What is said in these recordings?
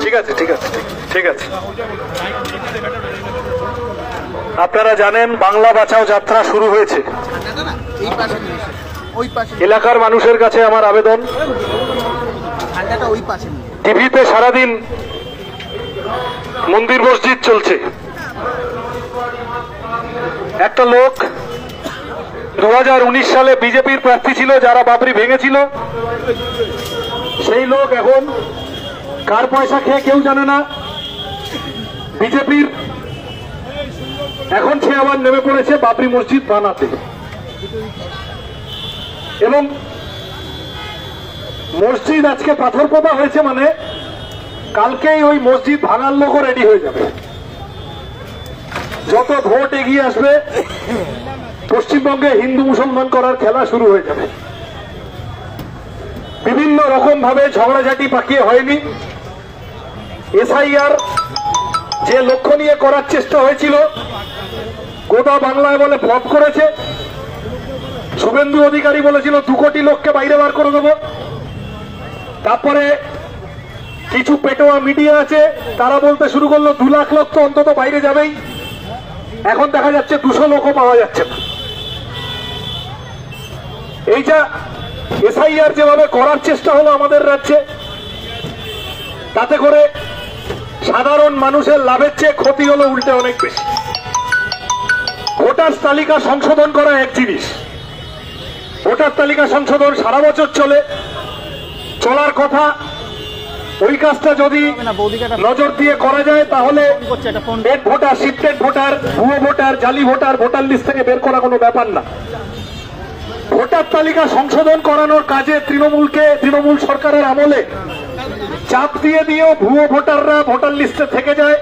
ঠিক আছে ঠিক আছে ঠিক আছে। আপনারা জানেন বাংলা বাঁচাও যাত্রা শুরু হয়েছে। এলাকার মানুষের কাছে আমার আবেদন, টিভিতে সারাদিন মন্দির মসজিদ চলছে। একটা লোক 2019 সালে বিজেপির প্রার্থী ছিল, যারা বাবরি ভেঙেছিল, সেই লোক এখন কার পয়সা খেয়ে কেউ জানে না, বিজেপির এখন সে আবার নেমে পড়েছে বাবরি মসজিদ বানাতে। এবং মসজিদ আজকে পাথর পোতা হয়েছে মানে কালকেই ওই মসজিদ ভাঙার লোকও রেডি হয়ে যাবে। যত ভোট এগিয়ে আসবে পশ্চিমবঙ্গে হিন্দু মুসলমান করার খেলা শুরু হয়ে যাবে। বিভিন্ন রকম ভাবে ঝগড়াঝাটি পাকিয়ে হয়নি। এসআইআর যে লক্ষ্য নিয়ে করার চেষ্টা হয়েছিল গোটা বাংলায় বলে ফ্লপ করেছে। শুভেন্দু অধিকারী বলেছিল 2 কোটি লোককে বাইরে বার করে দেব। তারপরে কিছু পেটোয়া মিডিয়া আছে, তারা বলতে শুরু করলো 2 লাখ লোক তো অন্তত বাইরে যাবেই। এখন দেখা যাচ্ছে 200 লোকও পাওয়া যাচ্ছে না। এইটা এসআইআর যেভাবে করার চেষ্টা হলো আমাদের রাজ্যে, তাতে করে সাধারণ মানুষের লাভের চেয়ে ক্ষতি হলো উল্টে অনেক বেশি। ভোটার তালিকা সংশোধন করা এক জিনিস, ভোটার তালিকা সংশোধন সারা বছর চলার কথা। ওই কাজটা যদি নজর দিয়ে করা যায় তাহলে ডেড ভোটার, শিফটেড ভোটার, ভুয়ো ভোটার, জালি ভোটার ভোটার লিস্ট থেকে বের করা কোনো ব্যাপার না। ভোটার তালিকা সংশোধন করানোর কাজে তৃণমূল সরকারের আমলে চাপ দিয়েও ভুয়ো ভোটাররা ভোটার লিস্টে থেকে যায়,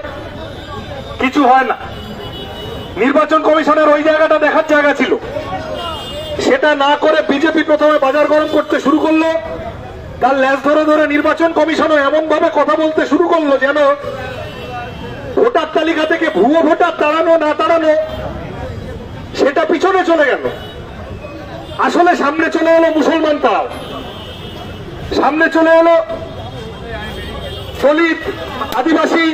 কিছু হয় না। নির্বাচন কমিশনের ওই জায়গাটা দেখার জায়গা ছিল, সেটা না করে বিজেপি প্রথমে বাজার গরম করতে শুরু করলো। তার ল্যাজ ধরে ধরে নির্বাচন কমিশনও এমন ভাবে কথা বলতে শুরু করলো যেন ভোটার তালিকা থেকে ভুয়ো ভোটার তাড়ানো না তাড়ানো সেটা পিছনে চলে গেল। আসলে সামনে চলে এলো মুসলমান তাড়াও, সামনে চলে এলো দলিত, আদিবাসী।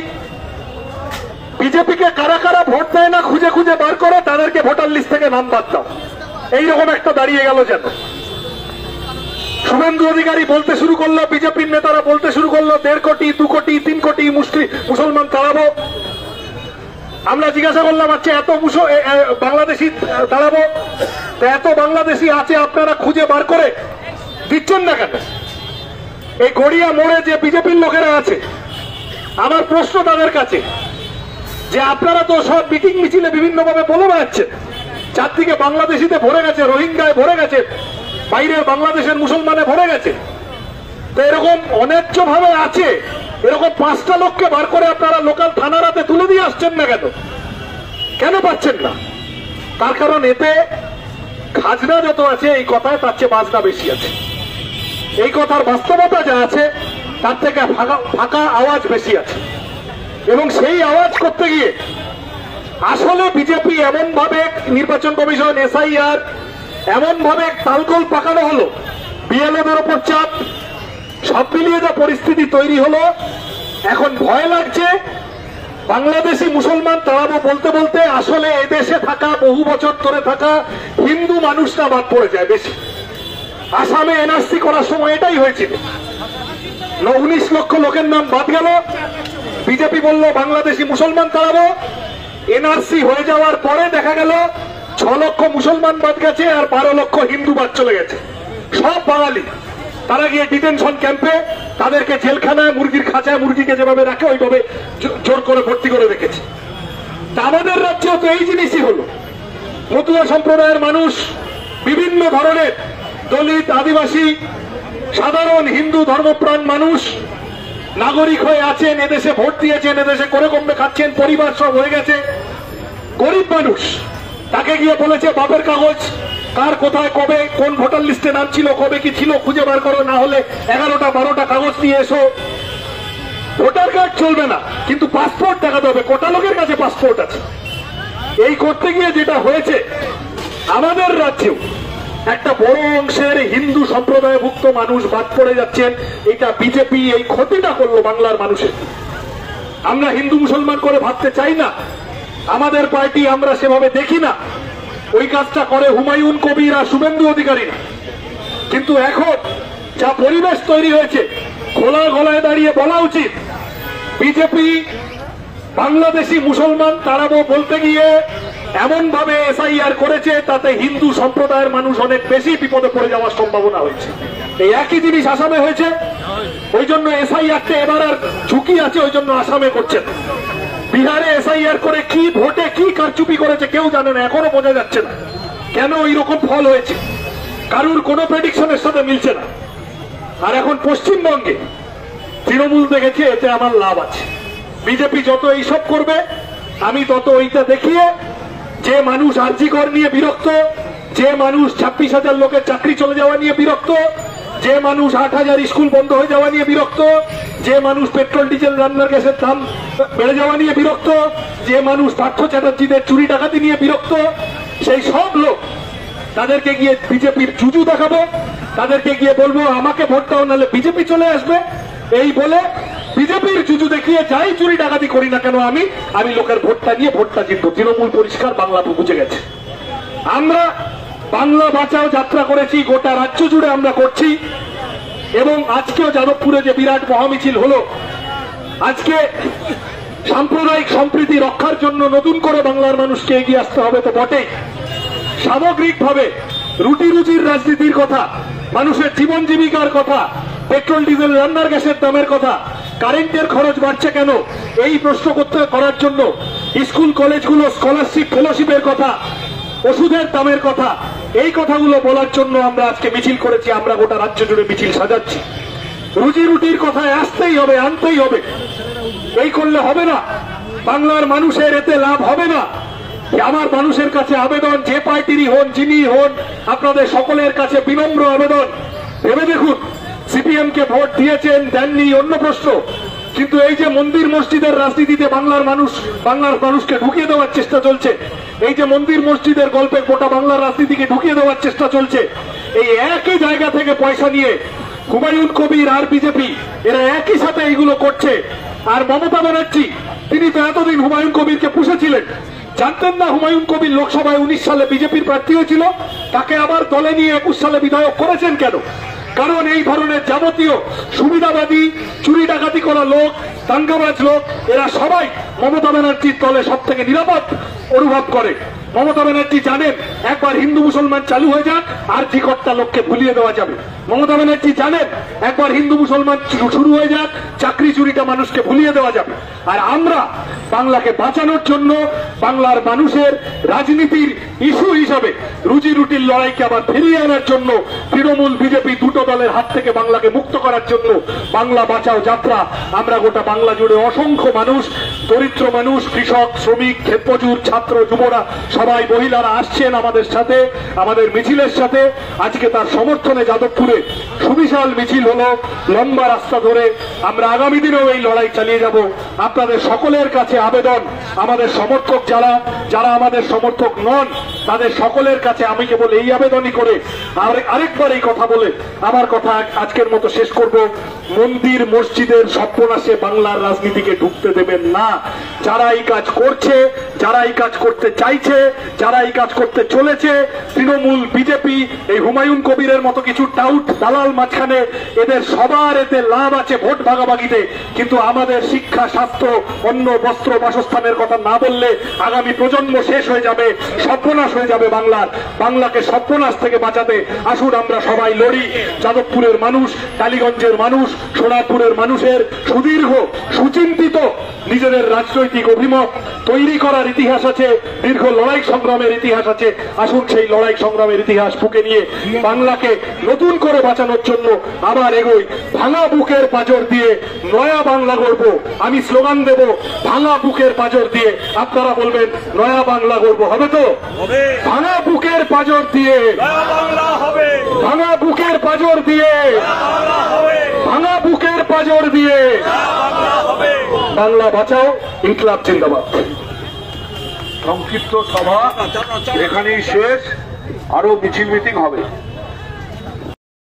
বিজেপিকে কারা কারা ভোট দেয় না খুঁজে খুঁজে বার করে তাদেরকে ভোটার লিস্ট থেকে নাম বাদ দাও, এইরকম একটা দাঁড়িয়ে গেল যেন। শুভেন্দু অধিকারী বলতে শুরু করলো, বিজেপির নেতারা বলতে শুরু করলো 1.5 কোটি, 2 কোটি, 3 কোটি মুসলমান তাড়াবো। আমরা জিজ্ঞাসা করলাম, আচ্ছা এত বাংলাদেশি তাড়াবো, তো এত বাংলাদেশি আছে আপনারা খুঁজে বার করে দিচ্ছেন না কেন? এই গড়িয়া মোড়ে যে বিজেপির লোকেরা আছে, আমার প্রশ্ন তাদের কাছে যে আপনারা তো সব মিটিং মিছিলে বিভিন্ন ভাবে বলে বেড়াচ্ছেন চারদিকে বাংলাদেশিতে ভরে গেছে, রোহিঙ্গায় ভরে গেছে, বাইরের বাংলাদেশের মুসলমানে ভরে গেছে, তো এরকম অন্যায্য ভাবে আছে, এরকম 5টা লোককে বার করে আপনারা লোকাল থানার হাতে তুলে দিয়ে আসছেন না কেন? কেন পাচ্ছেন না? তার কারণ এতে খাজনা যত আছে এই কথায় তার চেয়ে বাজনা বেশি আছে। এই কথার বাস্তবতা যা আছে তার থেকে ফাঁকা আওয়াজ বেশি আছে। এবং সেই আওয়াজ করতে গিয়ে আসলে বিজেপি এমন ভাবে নির্বাচন কমিশন, এসআইআর এমন ভাবে তালগোল পাকানো হলো, বিএলওদের ওপর চাপ, সব মিলিয়ে যা পরিস্থিতি তৈরি হলো, এখন ভয় লাগছে বাংলাদেশি মুসলমান তাড়াবো বলতে বলতে আসলে এদেশে থাকা বহু বছর ধরে থাকা হিন্দু মানুষরা বাদ পড়ে যায় বেশি। আসামে এনআরসি করার সময় এটাই হয়েছিল, 19 লক্ষ লোকের নাম বাদ গেল। বিজেপি বলল বাংলাদেশি মুসলমান তাড়াবো, এনআরসি হয়ে যাওয়ার পরে দেখা গেল 6 লক্ষ মুসলমান বাদ গেছে আর 12 লক্ষ হিন্দু বাদ চলে গেছে, সব বাঙালি। তারা গিয়ে ডিটেনশন ক্যাম্পে, তাদেরকে জেলখানায় মুরগির খাঁচায় মুরগিকে যেভাবে রাখে ওইভাবে জোর করে ভর্তি করে রেখেছে। তা আমাদের রাজ্যেও তো এই জিনিসই হলো। মতুয়া সম্প্রদায়ের মানুষ, বিভিন্ন ধরনের দলিত, আদিবাসী, সাধারণ হিন্দু ধর্মপ্রাণ মানুষ নাগরিক হয়ে আছেন, এদেশে ভোট দিয়েছেন, এদেশে করে কমবে খাচ্ছেন, পরিবার সব হয়ে গেছে। গরিব মানুষ, তাকে গিয়ে বলেছে বাপের কাগজ কার কোথায় কবে কোন ভোটার লিস্টে নাম ছিল, কবে কি ছিল খুঁজে বার করো, না হলে 11টা 12টা কাগজ নিয়ে এসো। ভোটার কার্ড চলবে না, কিন্তু পাসপোর্ট দেখাতে হবে। কোটা লোকের কাছে পাসপোর্ট আছে। এই করতে গিয়ে যেটা হয়েছে আমাদের রাজ্যেও একটা বড় অংশের হিন্দু সম্প্রদায়ভুক্ত মানুষ বাদ পড়ে যাচ্ছেন, এটা বিজেপি এই ক্ষতিটা করলো বাংলার মানুষের। আমরা হিন্দু মুসলমান করে ভাবতে চাই না, আমাদের পার্টি আমরা সেভাবে দেখি না, ওই কাজটা করে হুমায়ুন কবির আর শুভেন্দু অধিকারী না। কিন্তু এখন যা পরিবেশ তৈরি হয়েছে, খোলা গলায় দাঁড়িয়ে বলা উচিত, বিজেপি বাংলাদেশি মুসলমান তাড়াবো বলতে গিয়ে এমন ভাবে এসআইআর করেছে, তাতে হিন্দু সম্প্রদায়ের মানুষ অনেক বেশি বিপদে পড়ে যাওয়ার সম্ভাবনা হয়েছে। এই একই জিনিস আসামে হয়েছে, ওই জন্য এসআইআরটা এবার আর ঝুঁকি আছে, ওই জন্য আসামে করছেন। বিহারে এসআইআর করে কি ভোটে কি কারচুপি করেছে কেউ জানে না, এখনো বোঝা যাচ্ছে না কেন এইরকম ফল হয়েছে, কারুর কোন প্রেডিকশনের সাথে মিলছে না। আর এখন পশ্চিমবঙ্গে তৃণমূল দেখেছে এতে আমার লাভ আছে, বিজেপি যত এইসব করবে আমি তত ওইটা দেখিয়ে, যে মানুষ আরজিকর নিয়ে বিরক্ত, যে মানুষ 26,000 লোকের চাকরি চলে যাওয়া নিয়ে বিরক্ত, যে মানুষ 8,000 স্কুল বন্ধ হয়ে যাওয়া নিয়ে বিরক্ত, যে মানুষ পেট্রোল ডিজেল রান্নার গ্যাসের দাম বেড়ে যাওয়া নিয়ে বিরক্ত, যে মানুষ পার্থ চ্যাটার্জিদের চুরি ডাকাতি নিয়ে বিরক্ত, সেই সব লোক তাদেরকে গিয়ে বিজেপির জুজু দেখাবো, তাদেরকে গিয়ে বলবো আমাকে ভোট দাও নাহলে বিজেপি চলে আসবে। এই বলে বিজেপির জুজু দেখিয়ে যাই চুরি ডাকাতি করি না কেন আমি লোকের ভোটটা নিয়ে ভোটটা জিতবো। তৃণমূল পরিষ্কার বাংলা বুঝে গেছে। আমরা বাংলা বাঁচাও যাত্রা করেছি, গোটা রাজ্য জুড়ে আমরা করছি, এবং আজকেও যাদবপুরে যে বিরাট মহামিছিল হলো, আজকে সাম্প্রদায়িক সম্প্রীতি রক্ষার জন্য নতুন করে বাংলার মানুষকে এগিয়ে আসতে হবে তো বটেই, সামগ্রিকভাবে রুটি রুজির রাজনীতির কথা, মানুষের জীবন জীবিকার কথা, পেট্রোল ডিজেল রান্নার গ্যাসের দামের কথা, কারেন্টের খরচ বাড়ছে কেন এই প্রশ্ন করার জন্য, স্কুল কলেজগুলো স্কলারশিপ ফেলোশিপের কথা, ওষুধের দামের কথা, এই কথাগুলো বলার জন্য আমরা আজকে মিছিল করেছি। আমরা গোটা রাজ্য জুড়ে মিছিল সাজাচ্ছি। রুজি রুটির কথায় আসতেই হবে, আনতেই হবে, এই করলে হবে না, বাংলার মানুষের এতে লাভ হবে না। আমার মানুষের কাছে আবেদন, যে পার্টিরই হন যিনি হন, আপনাদের সকলের কাছে বিনম্র আবেদন, ভেবে দেখুন, সিপিএম কে ভোট দিয়েছেন দেননি অন্য প্রশ্ন, কিন্তু এই যে মন্দির মসজিদের রাজনীতিতে বাংলার মানুষকে ঢুকিয়ে দেওয়ার চেষ্টা চলছে, এই যে মন্দির মসজিদের গল্পে গোটা বাংলার রাজনীতিকে ঢুকিয়ে দেওয়ার চেষ্টা চলছে, এই একই জায়গা থেকে পয়সা নিয়ে হুমায়ুন কবির আর বিজেপি এরা একই সাথে এইগুলো করছে। আর মমতা ব্যানার্জি, তিনি তো এতদিন হুমায়ুন কবিরকে পুষেছিলেন, জানতেন না হুমায়ুন কবির লোকসভায় 19 সালে বিজেপির প্রার্থী হয়েছিল, তাকে আবার দলে নিয়ে 21 সালে বিধায়ক করেছেন কেন? কারণ এই ধরনের যাবতীয় সুবিধাবাদী, চুরি ডাকাতি করা লোক, দাঙ্গাবাজ লোক, এরা সবাই মমতা ব্যানার্জির দলে সব থেকে নিরাপদ অনুভব করে। মমতা ব্যানার্জি জানেন একবার হিন্দু মুসলমান চালু হয়ে যাক আর জিকট্টা লোককে ভুলিয়ে দেওয়া যাবে। মমতা ব্যানার্জি জানেন একবার হিন্দু মুসলমান শুরু হয়ে যাক, চাকরি চুরিটা মানুষকে ভুলিয়ে দেওয়া যাবে। আর আমরা বাংলাকে বাঁচানোর জন্য, বাংলার মানুষের রাজনীতির ইস্যু হিসাবে রুজি রুটির লড়াইকে আবার ফিরিয়ে আনার জন্য, তৃণমূল বিজেপি দুটো দলের হাত থেকে বাংলাকে মুক্ত করার জন্য বাংলা বাঁচাও যাত্রা আমরা গোটা বাংলা জুড়ে অসংখ্য মানুষ, দরিদ্র মানুষ, কৃষক, শ্রমিক, ক্ষেতমজুর, ছাত্র, যুবরা, সবাই মহিলারা আসছেন আমাদের সাথে, আমাদের মিছিলের সাথে। আজকে তার সমর্থনে যাদবপুরে সুবিশাল মিছিল হলো, লম্বা রাস্তা ধরে। আমরা আগামী দিনেও এই লড়াই চালিয়ে যাব। আপনাদের সকলের কাছে আবেদন, আমাদের সমর্থক যারা আমাদের সমর্থক নন, তাদের সকলের কাছে আমি কেবল এই আবেদনই করে আরেকবার এই কথা বলে আমার কথা আজকের মতো শেষ করব। মন্দির মসজিদের সর্বনাশে বাংলার রাজনীতিকে ঢুকতে দেবেন না। যারা এই কাজ করছে, যারা এই কাজ করতে চাইছে, যারা এই কাজ করতে চলেছে, তৃণমূল, বিজেপি, এই হুমায়ুন কবিরের মতো কিছু টাউট দালাল মাঝখানে, এদের সবার এতে লাভ আছে ভোট ভাগাভাগিতে। কিন্তু আমাদের শিক্ষা, স্বাস্থ্য, অন্ন, বস্ত্র, বাসস্থানের কথা না বললে আগামী প্রজন্ম শেষ হয়ে যাবে, সর্বনাশ হয়ে যাবে বাংলার। বাংলাকে সর্বনাশ থেকে বাঁচাতে আসুন আমরা সবাই লড়ি। যাদবপুরের মানুষ, টালিগঞ্জের মানুষ, সোনারপুরের মানুষের সুদীর্ঘ সুচিন্তিত নিজেদের রাজনৈতিক অভিমত তৈরি করার ইতিহাস আছে, দীর্ঘ লড়াই সংগ্রামের ইতিহাস আছে। আসুন সেই লড়াই সংগ্রামের ইতিহাস বুকে নিয়ে বাংলাকে নতুন করে বাঁচানোর জন্য আবার এগোই। ভাঙা বুকের পাঁজর দিয়ে নয়া বাংলা গড়ব। আমি স্লোগান দেব, ভাঙা বুকের পাঁজর দিয়ে। আপনারা বলবেন নয়া বাংলা গড়ব। হবে তো? ভাঙা বুকের পাঁজর দিয়ে, ভাঙা বুকের পাঁজর দিয়ে, ভাঙা বুকের পাঁজর দিয়ে বাংলা বাঁচাও। ইনকলাব জিন্দাবাদ। সংক্ষিপ্ত সভা এখানেই শেষ। আরো মিছিল মিটিং হবে।